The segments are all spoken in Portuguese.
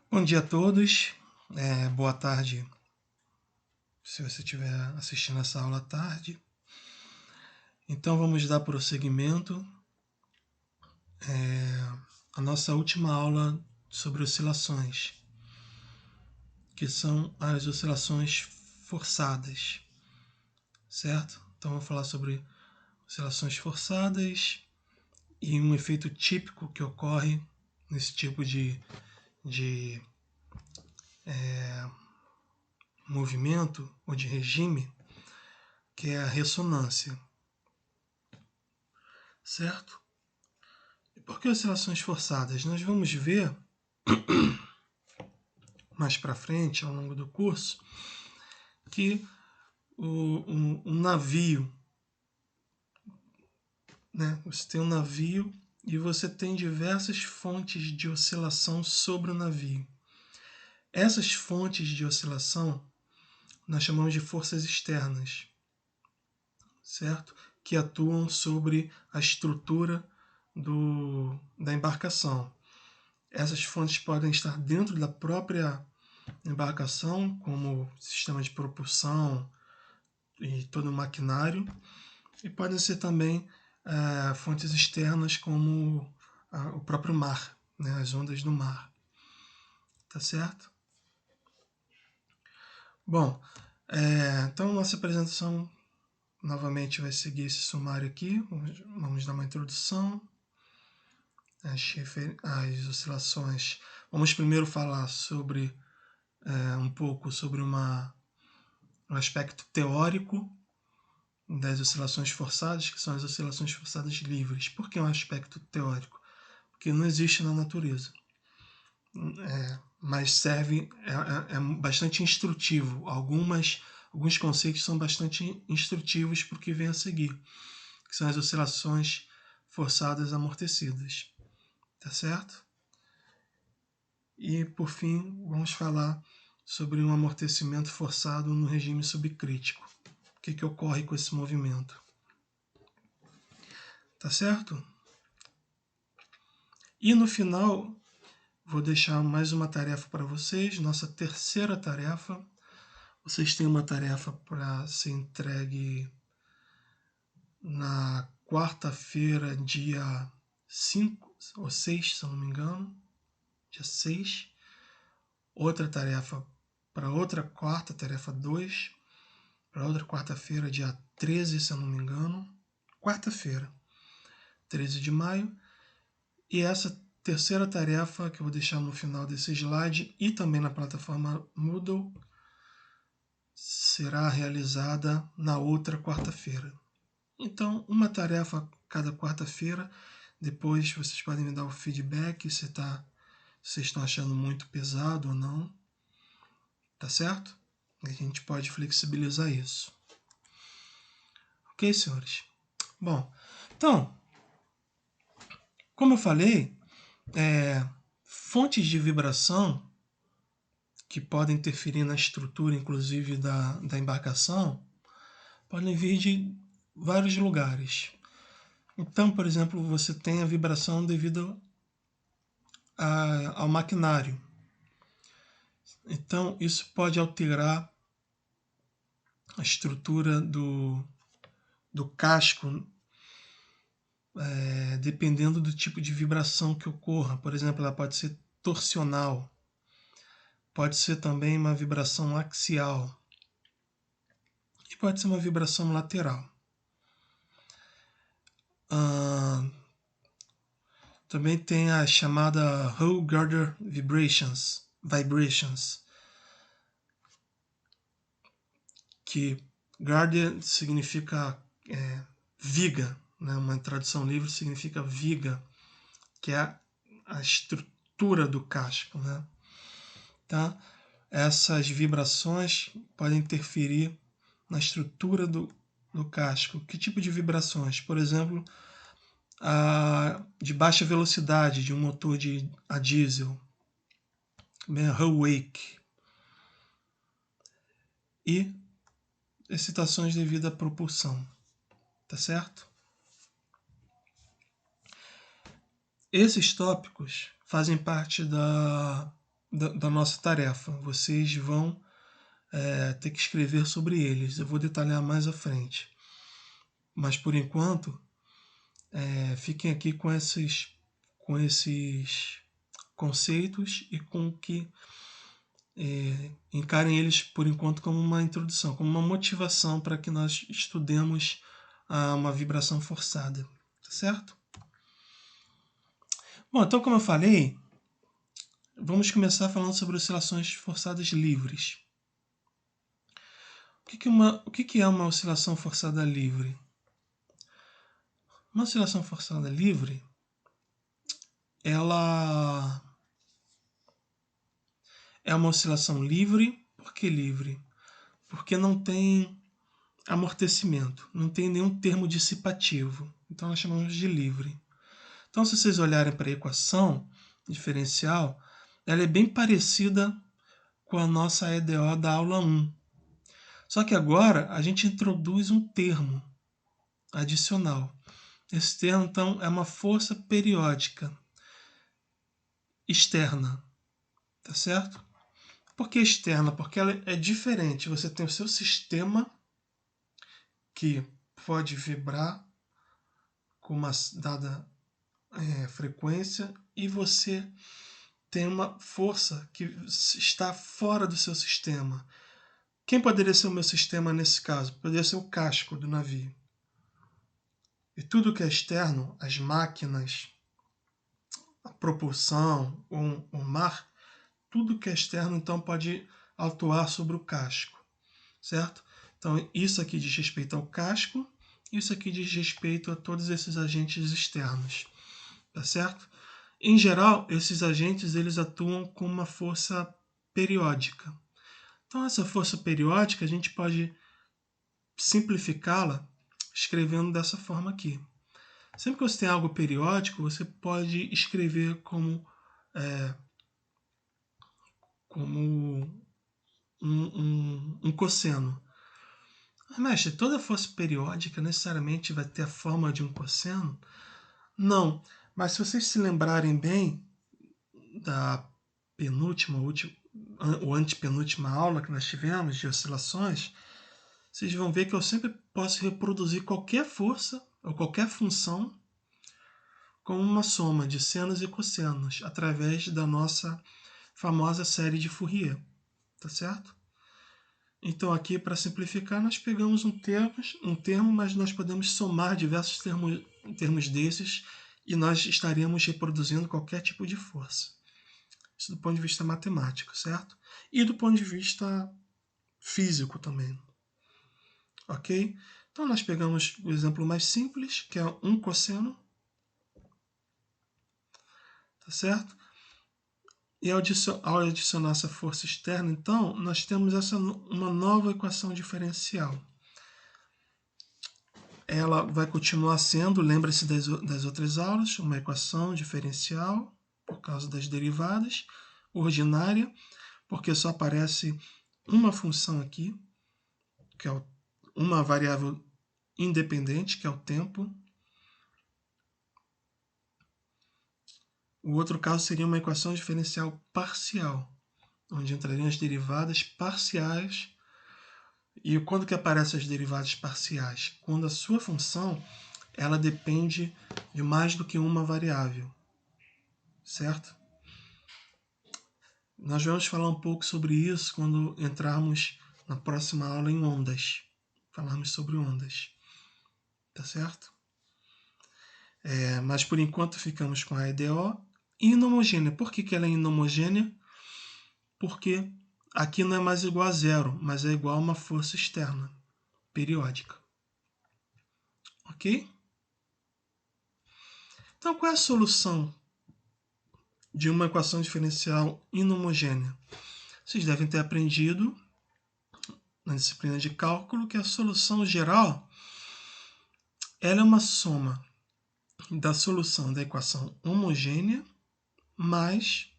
Bom dia a todos, boa tarde se você estiver assistindo essa aula à tarde. Então vamos dar prosseguimento à nossa última aula sobre oscilações, que são as oscilações forçadas, certo? Então vamos falar sobre oscilações forçadas e um efeito típico que ocorre nesse tipo de movimento ou de regime, que é a ressonância, certo? E por que oscilações forçadas? Nós vamos ver mais para frente, ao longo do curso, que um navio, né? Você tem um navio e você tem diversas fontes de oscilação sobre o navio. Essas fontes de oscilação nós chamamos de forças externas, certo? Que atuam sobre a estrutura da embarcação. Essas fontes podem estar dentro da própria embarcação, como sistema de propulsão e todo o maquinário, e podem ser também fontes externas, como o próprio mar, né, as ondas do mar. Tá certo? Bom, então nossa apresentação novamente vai seguir esse sumário aqui. Vamos dar uma introdução às oscilações. Vamos primeiro falar sobre um pouco sobre um aspecto teórico das oscilações forçadas, que são as oscilações forçadas livres. Por que é um aspecto teórico? Porque não existe na natureza. Mas serve, é bastante instrutivo. Alguns conceitos são bastante instrutivos para o que vem a seguir, que são as oscilações forçadas amortecidas. Tá certo? E, por fim, vamos falar sobre um amortecimento forçado no regime subcrítico. O que ocorre com esse movimento? Tá certo? E no final, vou deixar mais uma tarefa para vocês, nossa terceira tarefa. Vocês têm uma tarefa para ser entregue na quarta-feira, dia 5 ou 6, se eu não me engano, dia 6. Outra tarefa para outra quarta, tarefa 2, para outra quarta-feira, dia 13, se eu não me engano, quarta-feira, 13 de maio. E essa terceira tarefa, que eu vou deixar no final desse slide e também na plataforma Moodle, será realizada na outra quarta-feira. Então, uma tarefa cada quarta-feira. Depois vocês podem me dar o feedback se vocês estão achando muito pesado ou não. Tá certo? A gente pode flexibilizar isso. Ok, senhores? Bom, então, como eu falei, fontes de vibração que podem interferir na estrutura, inclusive, da embarcação, podem vir de vários lugares. Então, por exemplo, você tem a vibração devido ao maquinário. Então, isso pode alterar a estrutura do casco, dependendo do tipo de vibração que ocorra. Por exemplo, ela pode ser torsional, pode ser também uma vibração axial e pode ser uma vibração lateral. Também tem a chamada Hole Girder Vibrations, que girder significa viga, né? Uma tradução livre significa viga, que é a estrutura do casco, né? Tá? Essas vibrações podem interferir na estrutura do casco. Que tipo de vibrações? Por exemplo, de baixa velocidade de um motor a diesel, hull wake, e excitações devido à propulsão. Tá certo? Esses tópicos fazem parte da da nossa tarefa. Vocês vão ter que escrever sobre eles. Eu vou detalhar mais à frente. Mas, por enquanto, fiquem aqui com esses conceitos e com que encarem eles, por enquanto, como uma introdução, como uma motivação para que nós estudemos uma vibração forçada. Tá certo? Bom, então, como eu falei, vamos começar falando sobre oscilações forçadas livres. O que é uma oscilação forçada livre? Uma oscilação forçada livre, ela é uma oscilação livre. Por que livre? Porque não tem amortecimento, não tem nenhum termo dissipativo. Então nós chamamos de livre. Então, se vocês olharem para a equação diferencial, ela é bem parecida com a nossa EDO da aula 1. Só que agora a gente introduz um termo adicional. Esse termo, então, é uma força periódica externa. Tá certo? Por que externa? Porque ela é diferente. Você tem o seu sistema que pode vibrar com uma dada frequência e você tem uma força que está fora do seu sistema. Quem poderia ser o meu sistema nesse caso? Poderia ser o casco do navio. E tudo que é externo, as máquinas, a propulsão, o mar, tudo que é externo então pode atuar sobre o casco, certo? Então isso aqui diz respeito ao casco, isso aqui diz respeito a todos esses agentes externos, tá certo? Em geral, esses agentes eles atuam com uma força periódica. Então essa força periódica a gente pode simplificá-la escrevendo dessa forma aqui. Sempre que você tem algo periódico, você pode escrever como um cosseno. Mas, mestre, toda força periódica necessariamente vai ter a forma de um cosseno? Não, mas se vocês se lembrarem bem da penúltima, ou antepenúltima aula que nós tivemos de oscilações, vocês vão ver que eu sempre posso reproduzir qualquer força ou qualquer função com uma soma de senos e cossenos através da nossa famosa série de Fourier, tá certo? Então aqui, para simplificar, nós pegamos um termo, mas nós podemos somar diversos termos desses e nós estaremos reproduzindo qualquer tipo de força. Isso do ponto de vista matemático, certo? E do ponto de vista físico também. Ok? Então nós pegamos o exemplo mais simples, que é um cosseno, tá certo? E ao adicionar essa força externa, então, nós temos uma nova equação diferencial. Ela vai continuar sendo, lembre-se das outras aulas, uma equação diferencial, por causa das derivadas, ordinária, porque só aparece uma função aqui, que é uma variável independente, que é o tempo. O outro caso seria uma equação diferencial parcial, onde entrariam as derivadas parciais. E quando que aparecem as derivadas parciais? Quando a sua função ela depende de mais do que uma variável, certo? Nós vamos falar um pouco sobre isso quando entrarmos na próxima aula em ondas. Falarmos sobre ondas, tá certo? Mas por enquanto ficamos com a EDO. Inhomogênea. Por que ela é inhomogênea? Porque aqui não é mais igual a zero, mas é igual a uma força externa, periódica. Ok? Então, qual é a solução de uma equação diferencial inhomogênea? Vocês devem ter aprendido na disciplina de cálculo que a solução geral ela é uma soma da solução da equação homogênea mais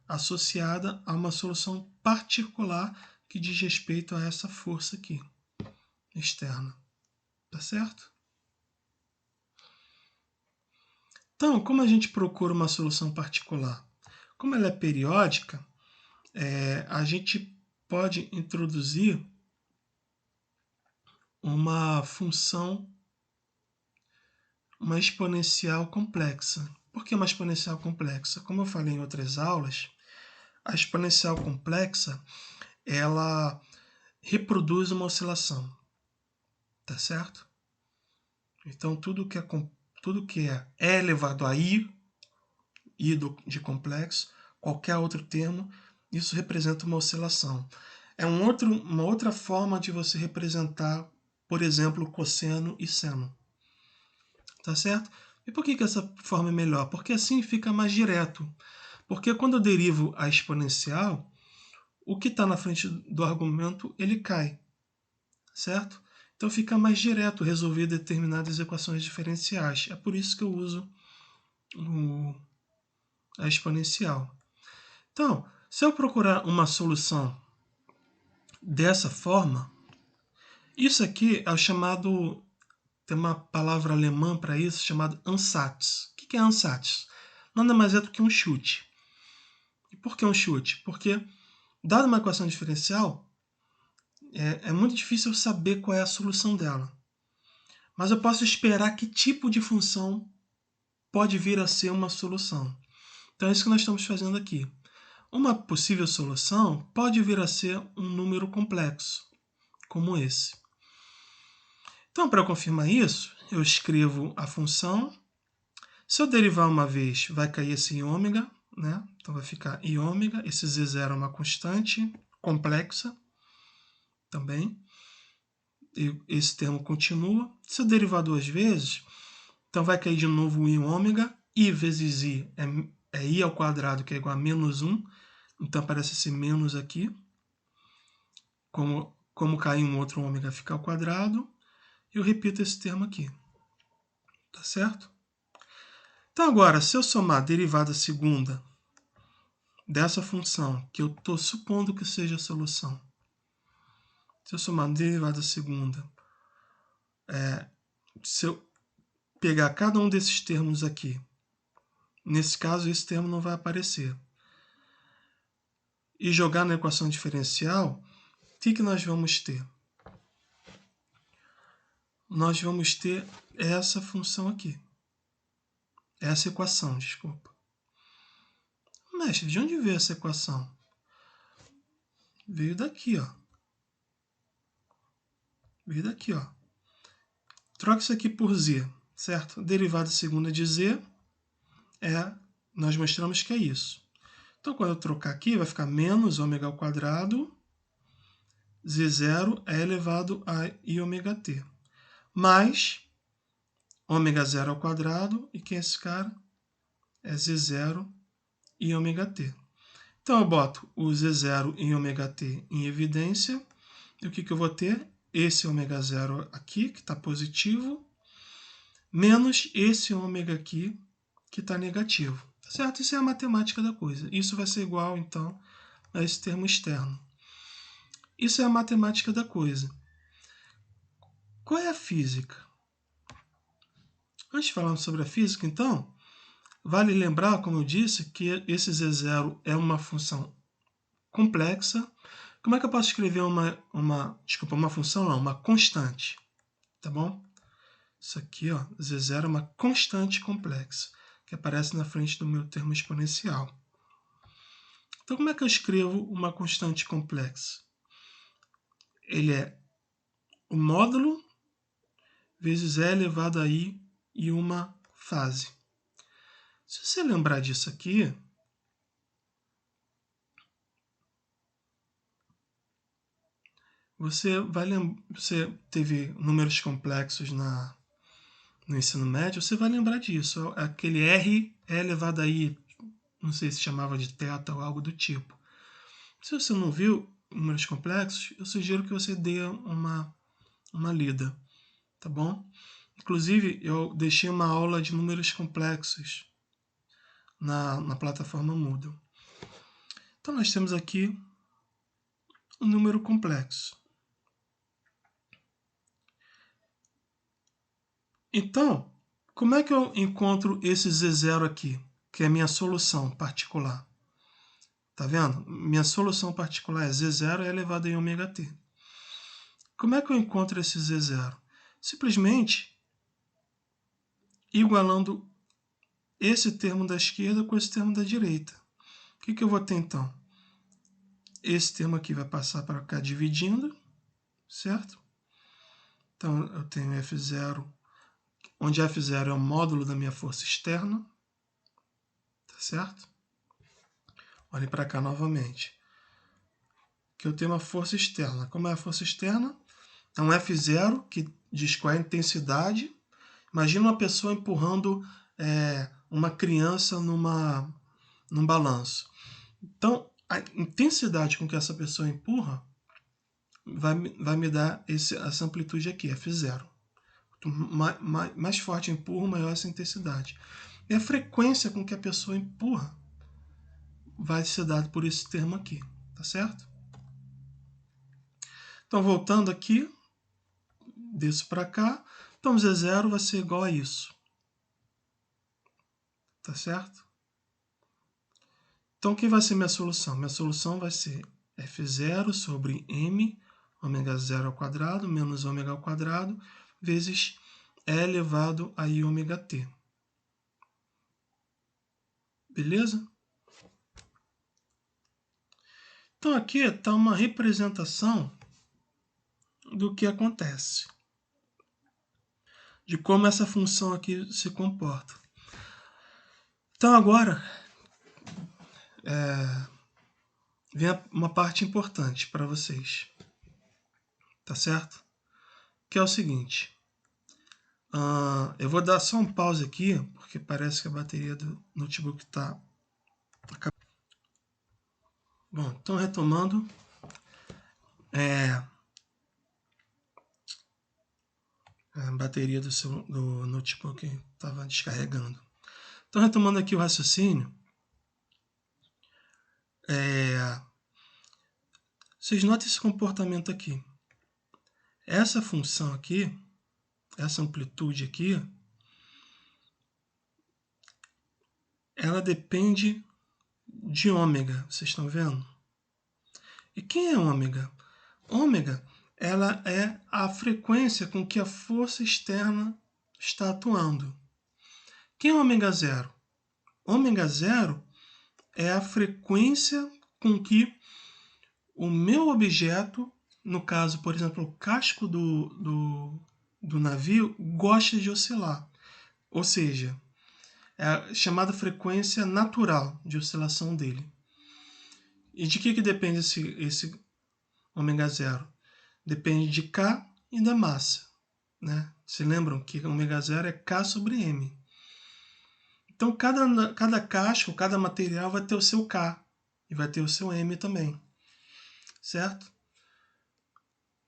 associada a uma solução particular que diz respeito a essa força aqui, externa. Tá certo? Então, como a gente procura uma solução particular? como ela é periódica, a gente pode introduzir uma função, uma exponencial complexa. Por que uma exponencial complexa? Como eu falei em outras aulas, a exponencial complexa, ela reproduz uma oscilação, tá certo? Então, tudo que é e elevado a i de complexo, qualquer outro termo, isso representa uma oscilação. É uma outra forma de você representar, por exemplo, cosseno e seno. Tá certo? E por que essa forma é melhor? Porque assim fica mais direto. Porque quando eu derivo a exponencial, o que está na frente do argumento, ele cai. Certo? Então fica mais direto resolver determinadas equações diferenciais. É por isso que eu uso a exponencial. Então, se eu procurar uma solução dessa forma, isso aqui é o chamado, tem uma palavra alemã para isso, chamado Ansatz. O que é Ansatz? Nada mais é do que um chute. E por que um chute? Porque, dada uma equação diferencial, é muito difícil eu saber qual é a solução dela. Mas eu posso esperar que tipo de função pode vir a ser uma solução. Então é isso que nós estamos fazendo aqui. Uma possível solução pode vir a ser um número complexo, como esse. Então, para confirmar isso, eu escrevo a função. Se eu derivar uma vez, vai cair esse em ômega, né? Então vai ficar i ômega. Esse z0 é uma constante complexa também. E esse termo continua. Se eu derivar duas vezes, então vai cair de novo i ômega. I vezes i é i ao quadrado, que é igual a menos 1. Então aparece esse menos aqui. Como cair um outro ômega fica ao quadrado. Eu repito esse termo aqui. Tá certo? Então agora, se eu somar a derivada segunda dessa função, que eu estou supondo que seja a solução, se eu somar a derivada segunda, se eu pegar cada um desses termos aqui, nesse caso esse termo não vai aparecer, e jogar na equação diferencial, o que nós vamos ter? Nós vamos ter essa função aqui. Essa equação, desculpa. Mestre, de onde veio essa equação? Veio daqui, ó. Veio daqui, ó. Troca isso aqui por z, certo? Derivada segunda de z nós mostramos que é isso. Então, quando eu trocar aqui, vai ficar menos ômega ao quadrado, z0 é elevado a i ômega t, mais ômega zero ao quadrado, e quem é esse cara? É z0 e ômega t. Então, eu boto o z0 e ômega t em evidência, e o que eu vou ter? Esse ômega zero aqui, que está positivo, menos esse ômega aqui, que está negativo. Certo? Isso é a matemática da coisa. Isso vai ser igual, então, a esse termo externo. Isso é a matemática da coisa. Qual é a física? Antes de falarmos sobre a física, então, vale lembrar, como eu disse, que esse z0 é uma função complexa. Como é que eu posso escrever uma função? Não, uma constante. Tá bom? Isso aqui, ó, z0 é uma constante complexa, que aparece na frente do meu termo exponencial. Então, como é que eu escrevo uma constante complexa? Ele é o módulo vezes e elevado a i e uma fase. Se você lembrar disso aqui, você teve números complexos no ensino médio, você vai lembrar disso. Aquele r é elevado a i, não sei se chamava de θ ou algo do tipo. Se você não viu números complexos, eu sugiro que você dê uma lida, tá bom? Inclusive, eu deixei uma aula de números complexos na plataforma Moodle. Então, nós temos aqui um número complexo. Então, como é que eu encontro esse z0 aqui, que é a minha solução particular? Tá vendo? Minha solução particular é Z0 elevado em ômega-t. Como é que eu encontro esse Z0? Simplesmente igualando esse termo da esquerda com esse termo da direita. O que eu vou ter então? Esse termo aqui vai passar para cá dividindo, certo? Então eu tenho F0, onde F0 é o módulo da minha força externa, tá certo? Olhem para cá novamente. Que eu tenho uma força externa. Como é a força externa? É um F0 que diz qual é a intensidade. Imagina uma pessoa empurrando uma criança num balanço. Então, a intensidade com que essa pessoa empurra vai me dar essa amplitude aqui, F0. Mais forte eu empurro, maior essa intensidade. E a frequência com que a pessoa empurra vai ser dado por esse termo aqui, tá certo? Então, voltando aqui, desço para cá, então Z0 vai ser igual a isso, tá certo? Então, o que vai ser minha solução? Minha solução vai ser F0 sobre m, ômega 0 ao quadrado, menos ômega ao quadrado, vezes E elevado a I ômega t. Beleza? Então, aqui está uma representação do que acontece, de como essa função aqui se comporta. Então, agora, vem uma parte importante para vocês, tá certo? Que é o seguinte, eu vou dar só um pause aqui, porque parece que a bateria do notebook está... Bom, então retomando, a bateria do notebook estava descarregando. Então, retomando aqui o raciocínio, vocês notem esse comportamento aqui. Essa função aqui, essa amplitude aqui, ela depende de ômega, vocês estão vendo? E quem é ômega? Ômega, ela é a frequência com que a força externa está atuando. Quem é ômega zero? Ômega zero é a frequência com que o meu objeto, no caso, por exemplo, o casco do navio, gosta de oscilar. Ou seja, é a chamada frequência natural de oscilação dele. E de que depende esse ômega zero? Depende de K e da massa. Né? Se lembram que ômega zero é K sobre M. Então, cada casco, cada material vai ter o seu K e vai ter o seu M também. Certo?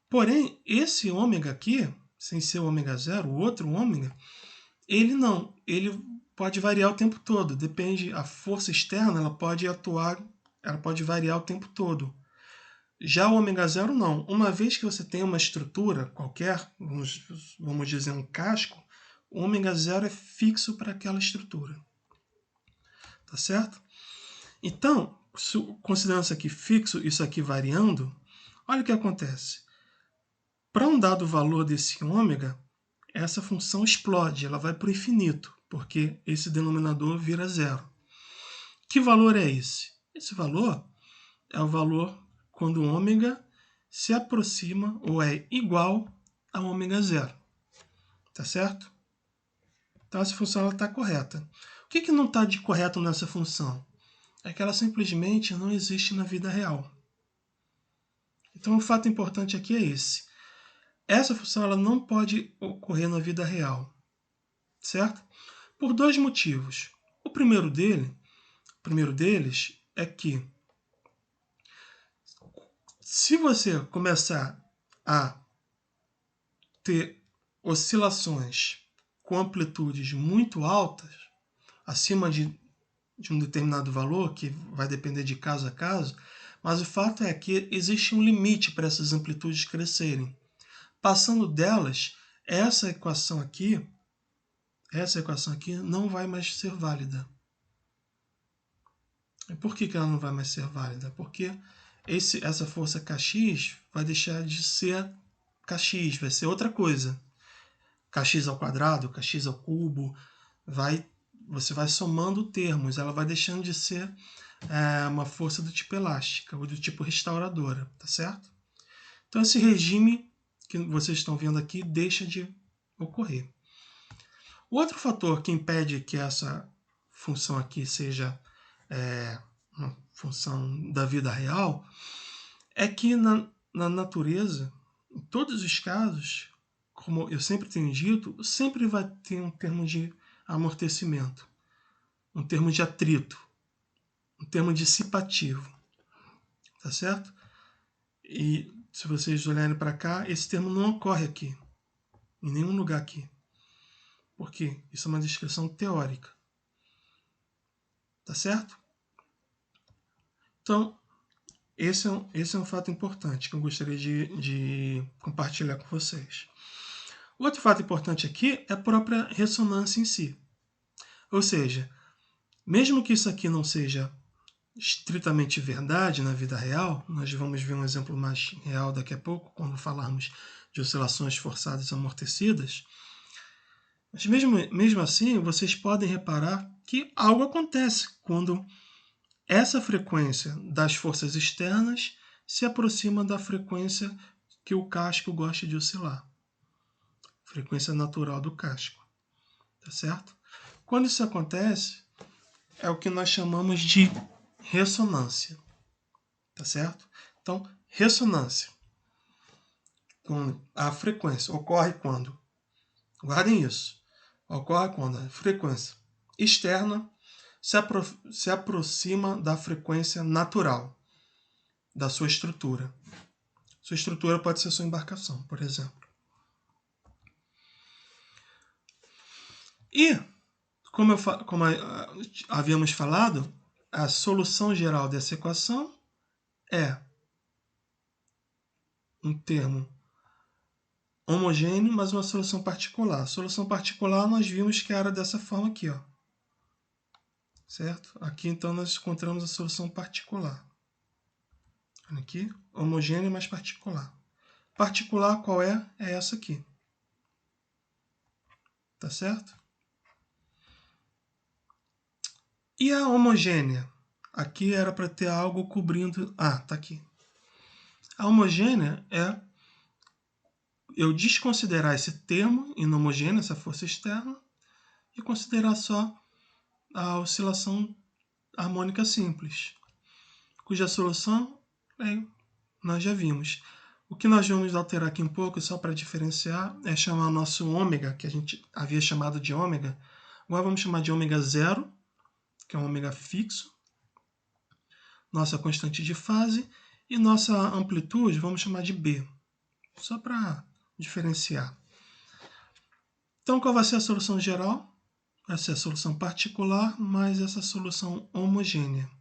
Porém, esse ômega aqui, sem ser o ômega zero, o outro ômega, ele não. Ele pode variar o tempo todo. Depende, a força externa ela pode atuar, ela pode variar o tempo todo. Já o ômega zero não. Uma vez que você tem uma estrutura qualquer, vamos dizer um casco, o ômega zero é fixo para aquela estrutura. Tá certo? Então, considerando isso aqui fixo, isso aqui variando, olha o que acontece. Para um dado valor desse ômega, essa função explode, ela vai para o infinito, porque esse denominador vira zero. Que valor é esse? Esse valor é o valor quando o ômega se aproxima ou é igual a ômega zero. Tá certo? Então essa função está correta. O que não está de correto nessa função? É que ela simplesmente não existe na vida real. Então o fato importante aqui é esse. Essa função ela não pode ocorrer na vida real. Certo? Por dois motivos. O primeiro deles é que se você começar a ter oscilações com amplitudes muito altas, acima de um determinado valor, que vai depender de caso a caso, mas o fato é que existe um limite para essas amplitudes crescerem. Passando delas, essa equação aqui não vai mais ser válida. E por que ela não vai mais ser válida? Porque essa força kx vai deixar de ser kx, vai ser outra coisa. Kx ao quadrado, kx ao cubo, você vai somando termos, ela vai deixando de ser uma força do tipo elástica ou do tipo restauradora, tá certo? Então esse regime que vocês estão vendo aqui deixa de ocorrer. O outro fator que impede que essa função aqui seja uma função da vida real é que na natureza, em todos os casos, como eu sempre tenho dito, sempre vai ter um termo de amortecimento, um termo de atrito, um termo dissipativo, tá certo? E se vocês olharem para cá, esse termo não ocorre aqui, em nenhum lugar aqui. Por quê? Isso é uma descrição teórica, tá certo? Então, esse é um fato importante que eu gostaria de compartilhar com vocês. O outro fato importante aqui é a própria ressonância em si. Ou seja, mesmo que isso aqui não seja estritamente verdade na vida real, nós vamos ver um exemplo mais real daqui a pouco, quando falarmos de oscilações forçadas amortecidas, mas mesmo assim, vocês podem reparar que algo acontece quando essa frequência das forças externas se aproxima da frequência que o casco gosta de oscilar. Frequência natural do casco. Tá certo? Quando isso acontece, é o que nós chamamos de ressonância. Tá certo? Então, ressonância. A frequência ocorre quando? Guardem isso. Ocorre quando a frequência externa se aproxima da frequência natural da sua estrutura. Sua estrutura pode ser sua embarcação, por exemplo. E, como havíamos falado, a solução geral dessa equação é um termo homogêneo, mas uma solução particular. A solução particular nós vimos que era dessa forma aqui, ó. Certo? Aqui então nós encontramos a solução particular. Olha aqui, homogêneo, mas particular. Particular qual é? É essa aqui. Tá certo? E a homogênea? Aqui era para ter algo cobrindo... Ah, tá aqui. A homogênea é eu desconsiderar esse termo inhomogêneo, essa força externa, e considerar só a oscilação harmônica simples, cuja solução nós já vimos. O que nós vamos alterar aqui um pouco, só para diferenciar, é chamar o nosso ômega, que a gente havia chamado de ômega, agora vamos chamar de ômega zero, que é um ômega fixo, nossa constante de fase, e nossa amplitude vamos chamar de B, só para diferenciar. Então, qual vai ser a solução geral? Vai ser a solução particular mais essa solução homogênea.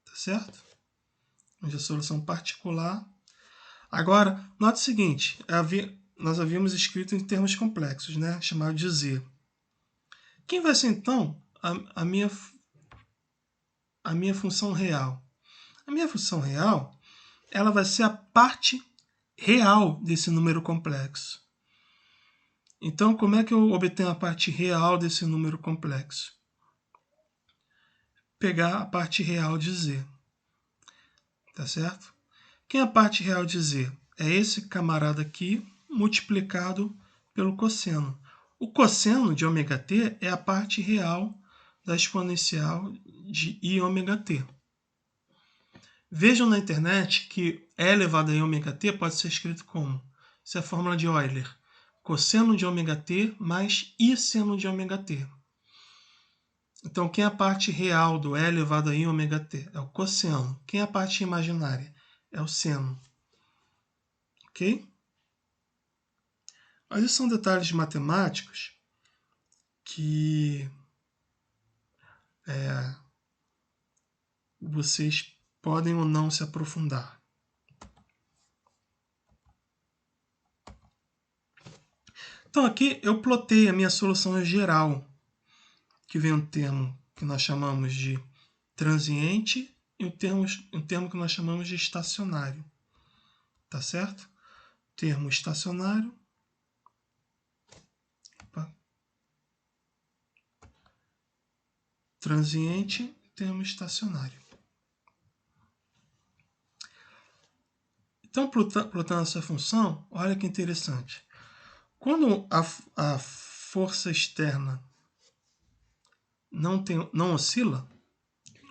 Tá certo? Onde a solução particular. Agora, note o seguinte: nós havíamos escrito em termos complexos, né? Chamado de Z. Quem vai ser, então, a minha função real? A minha função real ela vai ser a parte real desse número complexo. Então, como é que eu obtenho a parte real desse número complexo? Pegar a parte real de Z. Tá certo? Quem é a parte real de Z? É esse camarada aqui multiplicado pelo cosseno. O cosseno de ômega-t é a parte real da exponencial de i ômega t. Vejam na internet que e elevado a i ômega t pode ser escrito como? Isso é a fórmula de Euler. Cosseno de ômega t mais i seno de ômega t. Então, quem é a parte real do e elevado a i ômega t? É o cosseno. Quem é a parte imaginária? É o seno. Ok? Mas esses são detalhes matemáticos que vocês podem ou não se aprofundar. Então aqui eu plotei a minha solução geral, que vem um termo que nós chamamos de transiente e um termo que nós chamamos de estacionário. Tá certo? Termo estacionário. Opa. Transiente, termo estacionário. Então, plotando essa função, olha que interessante. Quando a força externa não oscila,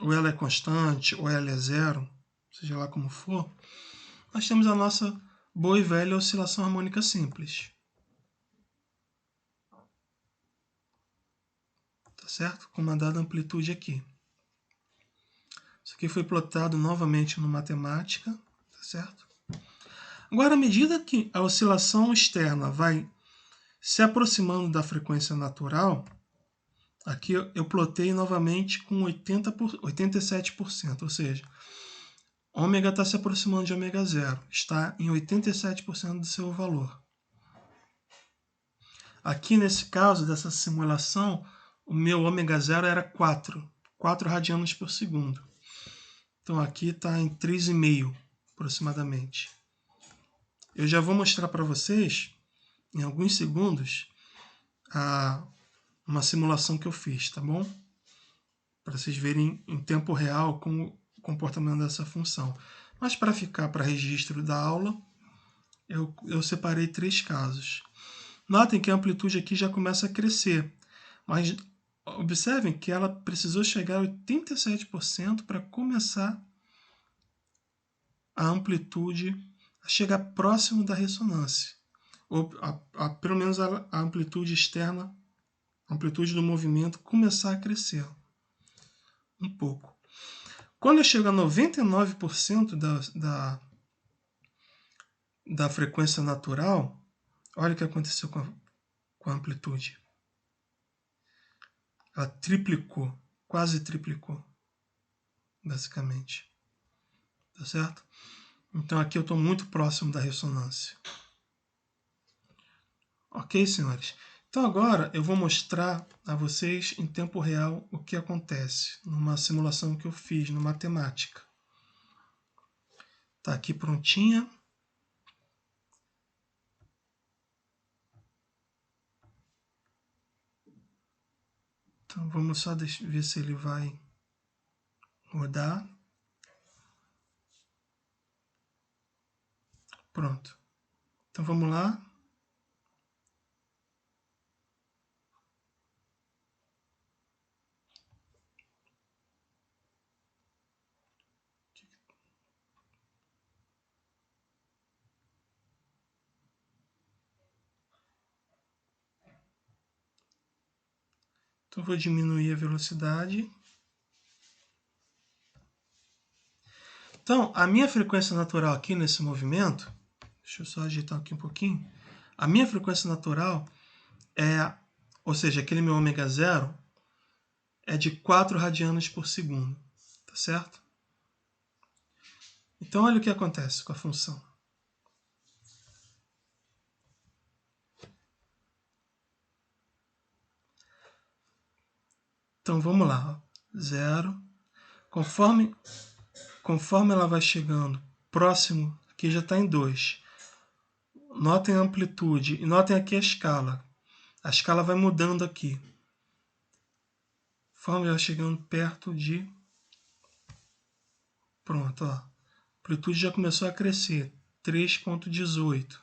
ou ela é constante, ou ela é zero, seja lá como for, nós temos a nossa boa e velha oscilação harmônica simples. Tá certo? Com uma dada amplitude aqui. Isso aqui foi plotado novamente no Matemática, tá certo? Agora, à medida que a oscilação externa vai se aproximando da frequência natural, aqui eu plotei novamente com 87%, ou seja, ômega está se aproximando de ômega zero, está em 87% do seu valor. Aqui nesse caso, dessa simulação, o meu ômega zero era 4 radianos por segundo. Então aqui está em 3,5 aproximadamente. Eu já vou mostrar para vocês, em alguns segundos, uma simulação que eu fiz, tá bom? Para vocês verem em tempo real como o comportamento dessa função. Mas para ficar para registro da aula, eu separei 3 casos. Notem que a amplitude aqui já começa a crescer, mas observem que ela precisou chegar a 87% para começar a amplitude a chegar próximo da ressonância, ou pelo menos a amplitude externa, a amplitude do movimento começar a crescer um pouco. Quando eu chego a 99% da frequência natural, olha o que aconteceu com a amplitude. Ela triplicou, quase triplicou, basicamente. Tá certo? Então aqui eu estou muito próximo da ressonância. Ok, senhores? Então agora eu vou mostrar a vocês em tempo real o que acontece numa simulação que eu fiz no Matemática. Está aqui prontinha. Então vamos só ver se ele vai rodar. Pronto. Então vamos lá. Então vou diminuir a velocidade. Então, a minha frequência natural aqui nesse movimento, deixa eu só ajeitar aqui um pouquinho. A minha frequência natural ou seja, aquele meu ômega zero é de 4 radianos por segundo, tá certo? Então, olha o que acontece com a função. Então, vamos lá. 0. Conforme ela vai chegando próximo, aqui já está em 2. Notem a amplitude e notem aqui a escala. A escala vai mudando aqui. Conforme ela vai chegando perto de... Pronto, ó. A amplitude já começou a crescer. 3,18.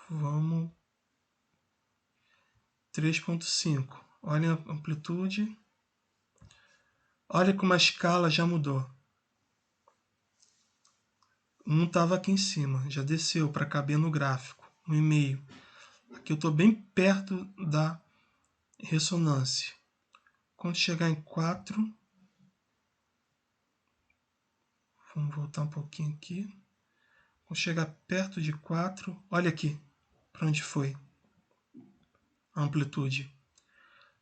Vamos... 3,5. Olha a amplitude. Olha como a escala já mudou. 1 estava aqui em cima, já desceu para caber no gráfico. 1,5. Aqui eu estou bem perto da ressonância. Quando chegar em 4, vamos voltar um pouquinho aqui. Quando chegar perto de 4, olha aqui para onde foi a amplitude.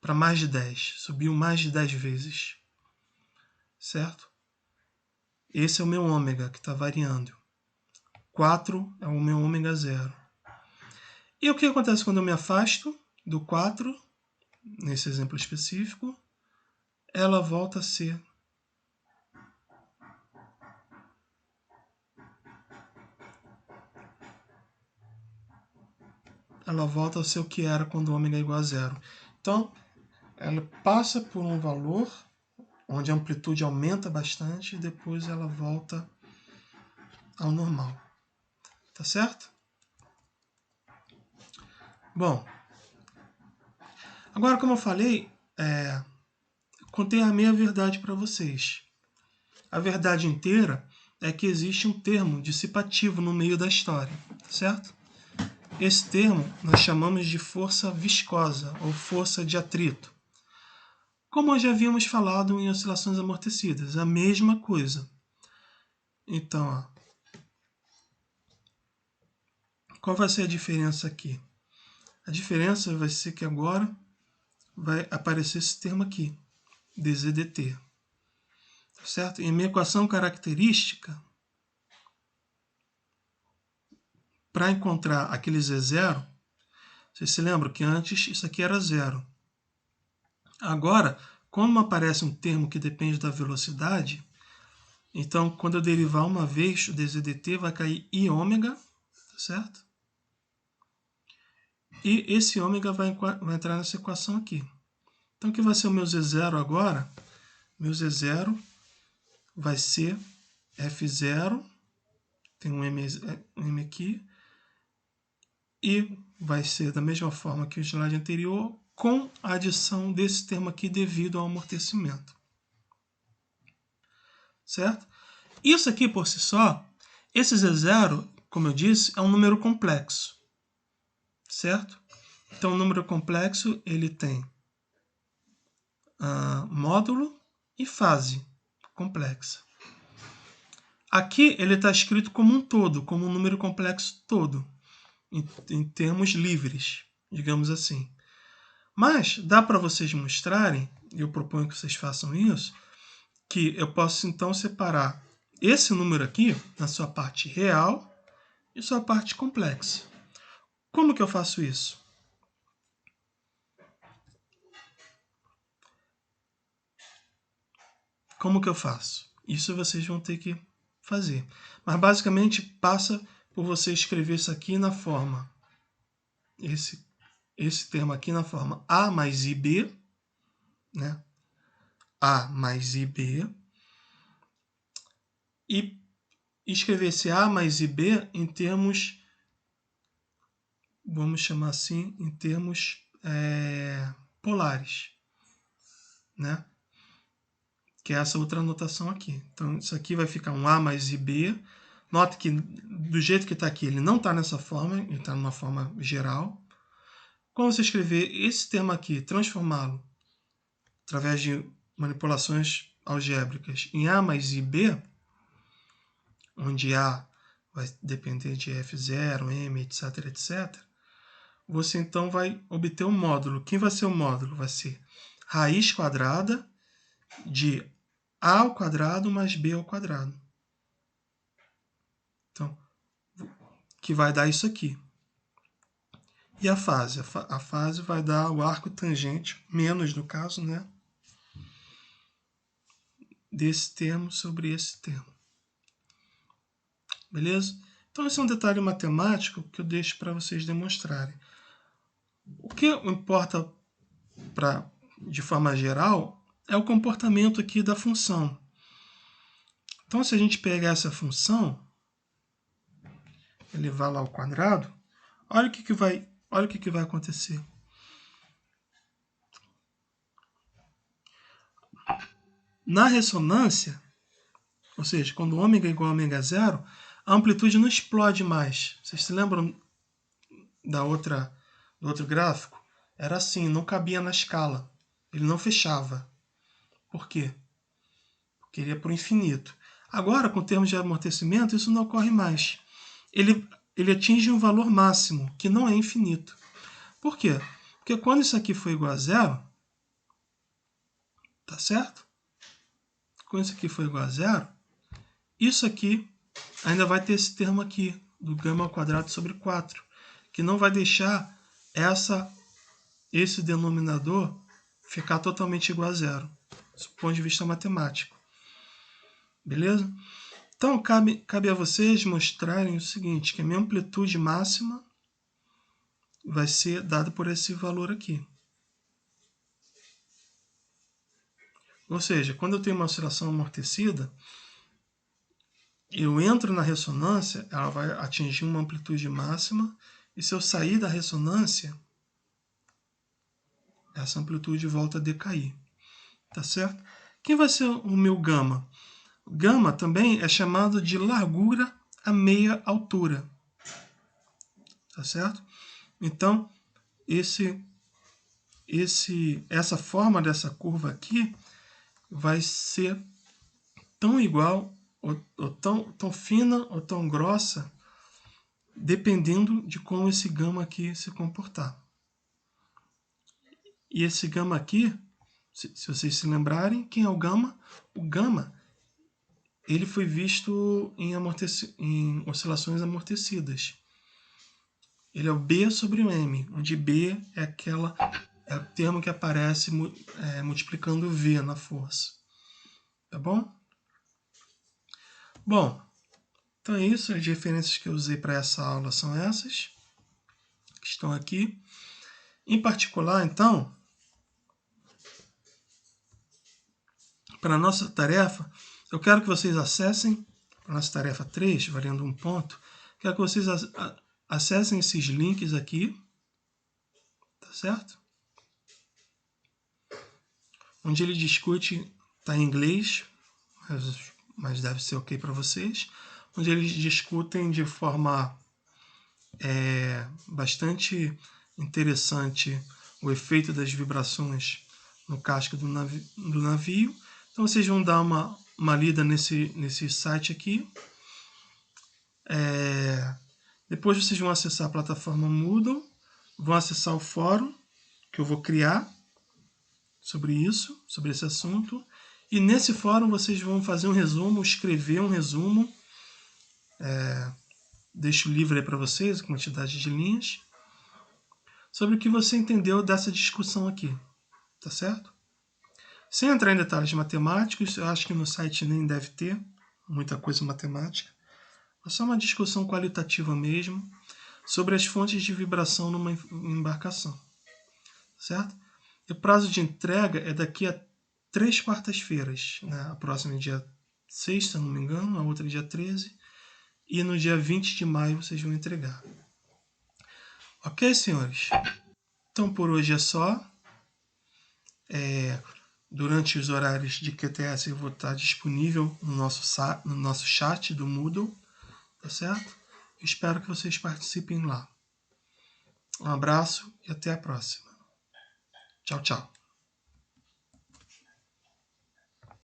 Para mais de 10, subiu mais de 10 vezes. Certo? Esse é o meu ômega que está variando. 4 é o meu ômega zero. E o que acontece quando eu me afasto do 4, nesse exemplo específico? ela volta a ser o que era quando o ômega é igual a zero. Então, ela passa por um valor onde a amplitude aumenta bastante e depois ela volta ao normal. Tá certo? Bom, agora como eu falei, contei a meia verdade para vocês. A verdade inteira é que existe um termo dissipativo no meio da história, certo? Esse termo nós chamamos de força viscosa ou força de atrito. Como já havíamos falado em oscilações amortecidas, a mesma coisa. Então, qual vai ser a diferença aqui? A diferença vai ser que agora vai aparecer esse termo aqui, dZdt. Certo? Em minha equação característica, para encontrar aquele Z0, vocês se lembram que antes isso aqui era zero. Agora, como aparece um termo que depende da velocidade, então quando eu derivar uma vez o dZdt vai cair I ômega, certo? E esse ômega vai entrar nessa equação aqui. Então o que vai ser o meu Z0 agora? Meu Z0 vai ser F0, tem um M aqui, e vai ser da mesma forma que o slide anterior, com a adição desse termo aqui devido ao amortecimento. Certo? Isso aqui por si só, esse Z0, como eu disse, é um número complexo. Certo? Então, o número complexo ele tem módulo e fase complexa. Aqui ele está escrito como um todo, como um número complexo todo, em termos livres, digamos assim. Mas dá para vocês mostrarem, e eu proponho que vocês façam isso, que eu posso então separar esse número aqui na sua parte real e sua parte complexa. Como que eu faço isso? Como que eu faço? Isso vocês vão ter que fazer. Mas basicamente passa por você escrever isso aqui na forma, esse termo aqui na forma A mais IB, né? A mais IB, e escrever esse A mais IB em termos, vamos chamar assim, em termos polares, né? Que é essa outra anotação aqui. Então, isso aqui vai ficar um A mais IB. Nota que, do jeito que está aqui, ele não está nessa forma, ele está numa forma geral. Quando você escrever esse termo aqui, transformá-lo através de manipulações algébricas em A mais IB, onde A vai depender de F0, M, etc, etc, você então vai obter um módulo. Quem vai ser o módulo? Vai ser raiz quadrada de A ao quadrado mais B ao quadrado. Então, que vai dar isso aqui. E a fase? A fase vai dar o arco tangente, menos no caso, né? Desse termo sobre esse termo. Beleza? Então, esse é um detalhe matemático que eu deixo para vocês demonstrarem. O que importa de forma geral é o comportamento aqui da função. Então, se a gente pegar essa função, elevar lá ao quadrado, olha o que vai acontecer. Na ressonância, ou seja, quando ômega é igual a ômega zero, a amplitude não explode mais. Vocês se lembram do outro gráfico? Era assim, não cabia na escala. Ele não fechava. Por quê? Porque ele ia para o infinito. Agora, com termos de amortecimento, isso não ocorre mais. Ele atinge um valor máximo, que não é infinito. Por quê? Porque quando isso aqui for igual a zero, tá certo? Quando isso aqui for igual a zero, isso aqui ainda vai ter esse termo aqui, do gama ao quadrado sobre 4, que não vai deixar esse denominador ficar totalmente igual a zero. do ponto de vista matemático. Beleza? Então, cabe a vocês mostrarem o seguinte, que a minha amplitude máxima vai ser dada por esse valor aqui. Ou seja, quando eu tenho uma oscilação amortecida, eu entro na ressonância, ela vai atingir uma amplitude máxima, e se eu sair da ressonância, essa amplitude volta a decair. Tá certo? Quem vai ser o meu gama? Gama também é chamado de largura a meia altura. Tá certo? Então, essa forma dessa curva aqui vai ser tão igual, ou tão fina, ou tão grossa, dependendo de como esse gama aqui se comportar. E esse gama aqui, se vocês se lembrarem, quem é o gama? O gama, ele foi visto em oscilações amortecidas. Ele é o B sobre o M, onde B é o termo que aparece multiplicando o V na força. Tá bom? Bom, então é isso. As referências que eu usei para essa aula são essas, que estão aqui. Em particular, então, para a nossa tarefa, eu quero que vocês acessem a nossa tarefa 3, valendo 1 ponto. Quero que vocês acessem esses links aqui, tá certo? Onde ele discute, está em inglês, mas deve ser ok para vocês, onde eles discutem de forma bastante interessante o efeito das vibrações no casco do navio. Então vocês vão dar uma lida nesse site aqui. Depois vocês vão acessar a plataforma Moodle, vão acessar o fórum que eu vou criar sobre isso, sobre esse assunto. E nesse fórum vocês vão fazer um resumo, escrever um resumo. Deixo livre aí para vocês a quantidade de linhas, sobre o que você entendeu dessa discussão aqui, tá certo? Sem entrar em detalhes matemáticos, eu acho que no site nem deve ter muita coisa matemática. É só uma discussão qualitativa mesmo, sobre as fontes de vibração numa embarcação, certo? E o prazo de entrega é daqui a 3 quartas-feiras, né? A próxima é dia 6, se eu não me engano, a outra é dia 13, e no dia 20 de maio vocês vão entregar. Ok, senhores? Então, por hoje é só. Durante os horários de QTS eu vou estar disponível no nosso chat do Moodle, tá certo? Eu espero que vocês participem lá. Um abraço e até a próxima. Tchau, tchau.